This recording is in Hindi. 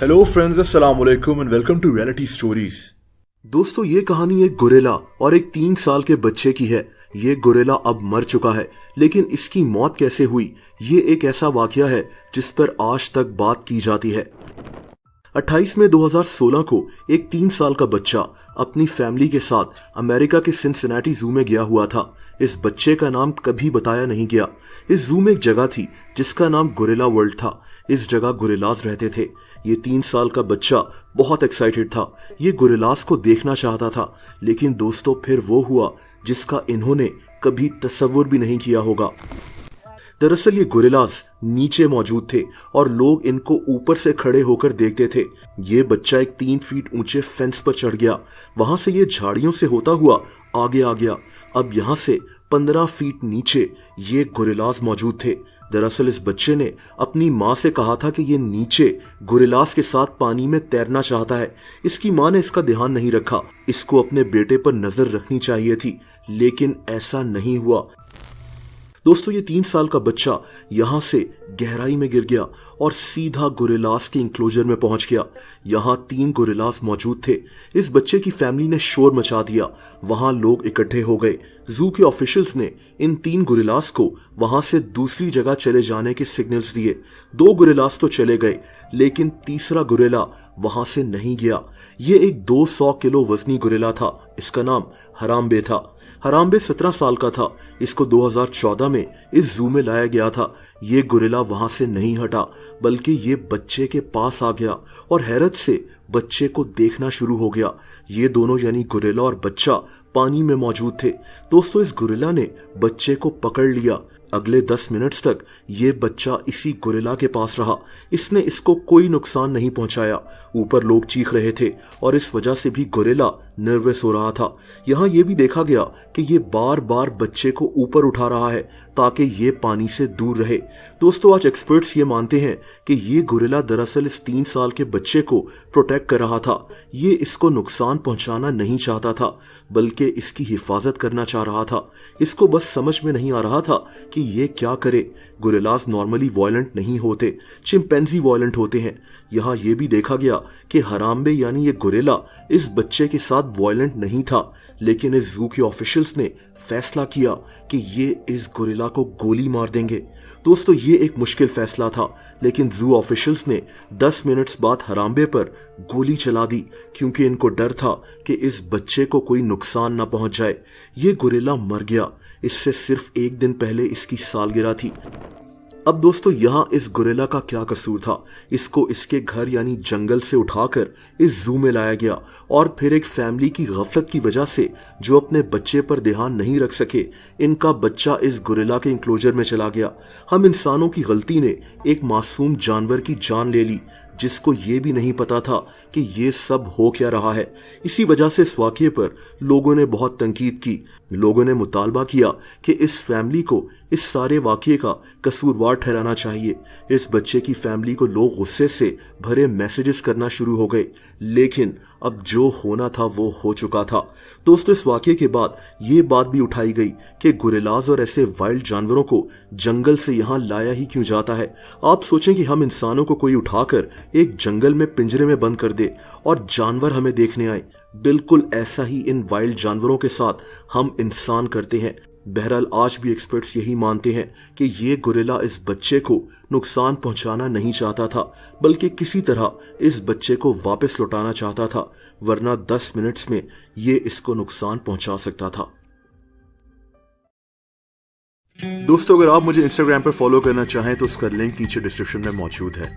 हेलो फ्रेंड्स, अस्सलाम वालेकुम and welcome to reality stories. दोस्तों, ये कहानी एक गोरिल्ला और एक 3 साल के बच्चे की है। ये गोरिल्ला अब मर चुका है, लेकिन इसकी मौत कैसे हुई, ये एक ऐसा वाकया है जिस पर आज तक बात की जाती है। 28 मई 2016 को एक 3 साल का बच्चा अपनी फैमिली के साथ अमेरिका के सिनसिनाटी जू में गया हुआ था। इस बच्चे का नाम कभी बताया नहीं गया। इस जू में एक जगह थी जिसका नाम गोरिल्ला वर्ल्ड था। इस जगह गोरिल्लास रहते थे। ये 3 साल का बच्चा बहुत एक्साइटेड था। ये गोरिल्लास को देखना चाहता था, लेकिन दोस्तों फिर वो हुआ जिसका इन्होंने कभी तसव्वुर भी नहीं किया होगा। दरअसल ये गोरिल्लास नीचे मौजूद थे और लोग इनको ऊपर से खड़े होकर देखते थे। ये बच्चा एक 3 फीट ऊंचे फेंस पर चढ़ गया। वहां से ये झाड़ियों से होता हुआ आगे आ गया। अब यहाँ से 15 फीट नीचे ये गोरिल्लास मौजूद थे। दरअसल इस बच्चे ने अपनी माँ से कहा था कि ये नीचे गोरिल्लास के साथ पानी में तैरना चाहता है। इसकी माँ ने इसका ध्यान नहीं रखा। इसको अपने बेटे पर नजर रखनी चाहिए थी, लेकिन ऐसा नहीं हुआ। दोस्तों, ये 3 साल का बच्चा यहाँ से गहराई में गिर गया और सीधा गोरिल्लास के इंक्लोजर में पहुंच गया। यहाँ 3 गोरिल्लास मौजूद थे। इस बच्चे की फैमिली ने शोर मचा दिया। वहां लोग इकट्ठे हो गए। जू के ऑफिशियल्स ने इन 3 गोरिल्लास को वहां से दूसरी जगह चले जाने के सिग्नल्स दिए। 2 गोरिल्लास तो चले गए, लेकिन तीसरा गोरिल्ला वहां से नहीं गया। ये एक 200 किलो वजनी गोरिल्ला था। इसका नाम हराम्बे था। हराम्बे 17 साल का था। इसको 2014 में इस जू में लाया गया था। ये गोरिल्ला वहां से नहीं हटा, बल्कि ये बच्चे के पास आ गया और हैरत से बच्चे को देखना शुरू हो गया। ये दोनों यानी गोरिल्ला और बच्चा पानी में मौजूद थे। दोस्तों, इस गोरिल्ला ने बच्चे को पकड़ लिया। अगले 10 मिनट्स तक ये बच्चा इसी गोरिल्ला के पास रहा। इसने इसको कोई नुकसान नहीं पहुंचाया। ऊपर लोग चीख रहे थे और इस वजह से भी गोरिल्ला नर्वस हो रहा था। यहाँ ये भी देखा गया कि ये बार बार बच्चे को ऊपर उठा रहा है ताकि ये पानी से दूर रहे। दोस्तों, आज एक्सपर्ट्स ये मानते हैं कि ये गोरिल्ला दरअसल इस 3 साल के बच्चे को प्रोटेक्ट कर रहा था। ये इसको नुकसान पहुंचाना नहीं चाहता था, बल्कि इसकी हिफाजत करना चाह रहा था। इसको बस समझ में नहीं आ रहा था कि ये क्या करे। गोरिल्लास नॉर्मली वायलेंट नहीं होते, चिंपैंजी वायलेंट होते हैं। यहाँ ये भी देखा गया कि हराम्बे यानी ये गोरिल्ला इस बच्चे के साथ वायलेंट नहीं था, लेकिन इस जू के ऑफिशियल्स ने फैसला किया कि ये इस गोरिल्ला को गोली मार देंगे। दोस्तों, ये एक मुश्किल फैसला था, लेकिन जू ऑफिशियल्स ने 10 मिनट्स बाद हराम्बे पर गोली चला दी, क्योंकि इनको डर था कि इस बच्चे को कोई नुकसान न पहुंच जाए। ये गोरिल्ला मर गया। इससे सिर्फ 1 दिन पहले इसकी सालगिरह थी। अब दोस्तों, यहाँ इस गोरिल्ला का क्या कसूर था। इसको इसके घर यानी जंगल से उठाकर इस जू में लाया गया और फिर एक फैमिली की गफलत की वजह से, जो अपने बच्चे पर ध्यान नहीं रख सके, इनका बच्चा इस गोरिल्ला के इंक्लोजर में चला गया। हम इंसानों की गलती ने एक मासूम जानवर की जान ले ली, जिसको ये भी नहीं पता था कि ये सब हो क्या रहा है। इसी वजह से इस वाकये पर लोगों ने बहुत तनकीद की। लोगों ने मुतालबा किया कि इस फैमिली को इस सारे वाकये का कसूरवार ठहराना चाहिए। इस बच्चे की फैमिली को लोग गुस्से से भरे मैसेजेस करना शुरू हो गए, लेकिन अब जो होना था वो हो चुका था। दोस्तों, इस वाकये के बाद ये बात भी उठाई गई कि गोरिल्लास और ऐसे वाइल्ड जानवरों को जंगल से यहाँ लाया ही क्यों जाता है। आप सोचें कि हम इंसानों को कोई उठाकर एक जंगल में पिंजरे में बंद कर दे और जानवर हमें देखने आए। बिल्कुल ऐसा ही इन वाइल्ड जानवरों के साथ हम इंसान करते हैं। बहरहाल, आज भी एक्सपर्ट्स यही मानते हैं कि ये गोरिल्ला इस बच्चे को नुकसान पहुंचाना नहीं चाहता था, बल्कि किसी तरह इस बच्चे को वापस लौटाना चाहता था, वरना 10 मिनट्स में ये इसको नुकसान पहुंचा सकता था। दोस्तों, अगर आप मुझे इंस्टाग्राम पर फॉलो करना चाहें तो उसका लिंक नीचे डिस्क्रिप्शन में मौजूद है।